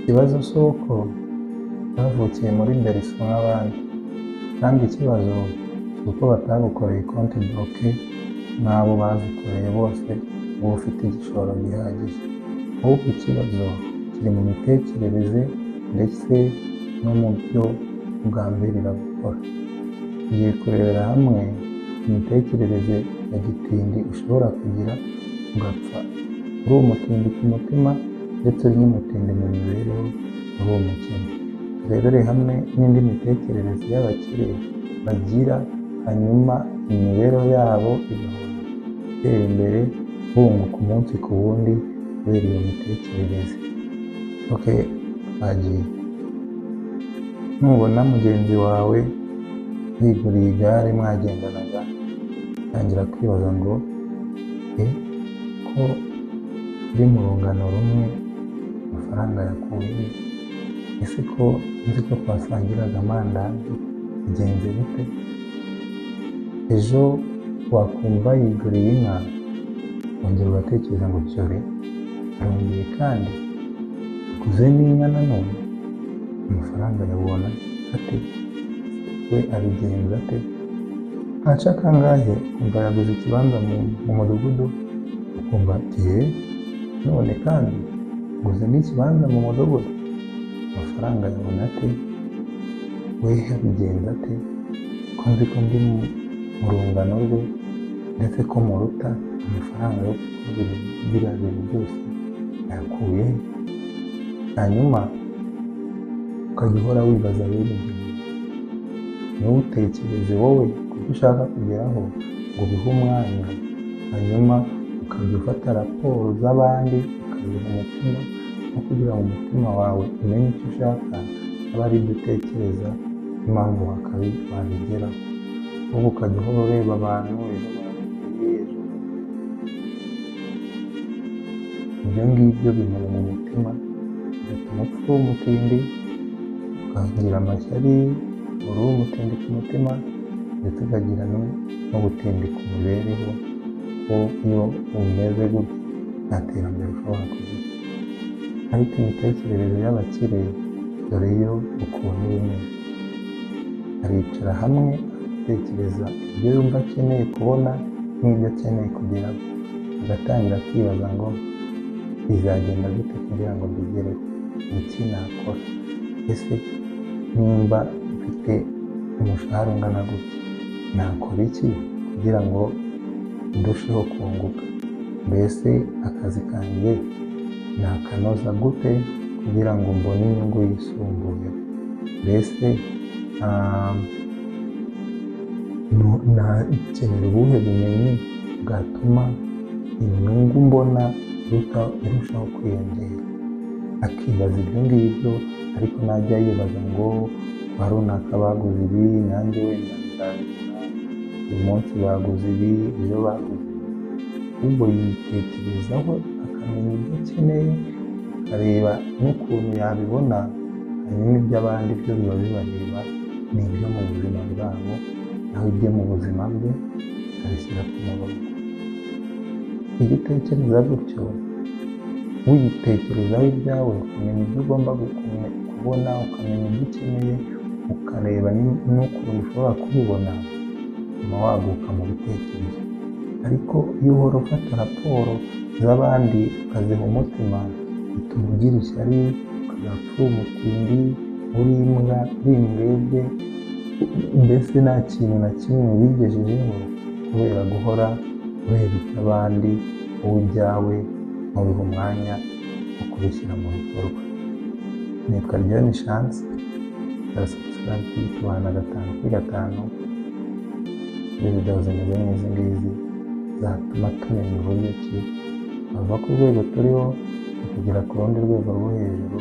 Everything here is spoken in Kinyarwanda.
Ikibazo si uko bavukiye muri Berceau nk'abandi, kandi ikibazo si uko batagukoreye konti bloke n'abo bazikoreye bose uba ufite igishoro gihagije, ahubwo ikibazo kiri mu mitekerereze ndetse no mu byo ugambirira gukora. Tugiye kurebera hamwe imitekerereze ya gitindi ushobora kugira ugapfa uri umutindi ku mutima ndetse uri n'umutindi mu mibereho uri umukene. Turebere hamwe n'indi mitekerereze y'abakire bagira, hanyuma imibereho yabo igahora itera imbere bunguka umunsi ku wundi kubera iyo mitekerereze. Twagiye. Nubona mugenzi wawe yiguriye igare mwagendanaga, tangira kwibaza ngo ko uri mu rungano rumwe amafaranga yakuye, ese ko nzi ko twasangiraga amandazi bigenze bite? Ejo wakumva yiguriye inka, wongera ugatekereza ngo cyore arongeye kandi akuze n'inka nanone, amafaranga yabona ate? We abigenza ate? Ntaca kangahe ukumva yaguze ikibanza mu mudugudu, ukumva ati none kandi guze n'ikibanza mu mudugudu, amafaranga yabona ate? We abigenza ate? Ko nzi ko ndi mu rungano rwe ndetse ko muruta, amafaranga yo gukora biriya bintu byose yakuye. Hanyuma ukajya uhora wibaza bene ibyo, ntutekereze wowe ku byo ushaka kugeraho ngo ubihe umwanya, hanyuma ukajya ufata raporo z'abandi ukaziha umutima, no kugira ngo umutima wawe umenye icyo ushaka aba ari ibyo utekereza impamvu wabigeraho. Ubu ukajya uhora ureba abantu ibyo ngibyo bimara mu mutima, bigatuma upfa umutindi, ukagira amashyari, uri umutindi ku mutima ndetse ukagira n'ubutindi ku mibereho, ko iyo umeze gutyo nta terambere ushobora kugira. Ariko imitekerereze y'abakire dore yo ukuntu bimwe, aricara hamwe agatekereza ibyo yumva akeneye kubona n'ibyo akeneye kugeraho, agatangira kwibaza ngo bizagenda gute kugira ngo mbigereho, ni iki nakora? Ese nimba mfite umushahara ungana gutya, nakora iki kugira ngo ndusheho kunguka? Mbese akazi kanjye nakanoza gute kugira ngo mbone inyungu yisumbuye? Mbese nakenera ubuhe bumenyi bwatuma inyungu mbona irushaho kwiyongera? Akibaza ibyo ngibyo, ariko najya yibaza ngo kwa runaka baguze ibi, nanjye wenda nzabigura, uyu munsi baguze ibi, ejo baguze ibi. Ahubwo yitekerezaho akamenya ibyo akeneye, akareba n'ukuntu yabibona, hanyuma iby'abandi byo biba bibareba, ni ibyo mu buzima bwabo, naho ibyo mu buzima bwe abishyira ku murongo. Iyo utekereza gutyo, witekerezaho ibyawe, ukamenya ibyo ugomba kubona, ukamenya ibyo ukeneye, ukareba n'ukuntu ushobora kubibona, utuma waguka mu bitekerezo. Ariko iyo uhora ufata raporo z'abandi ukaziha umutima, bituma ugira ishyari, ukazapfa umutindi, uri imbwa, uri imbwebwe, mbese nta kintu na kimwe wigejejeho kubera guhora ureba iby'abandi, wowe ibyawe ntubihe umwanya wo kubishyira mu bikorwa. Nitwa John Chance, subscribe tubana 5/5 kuri video zimeze nk'izi ngizi zatuma tumenya uburyo ki bava ku rwego turiho kugera ku rundi rwego rwo hejuru.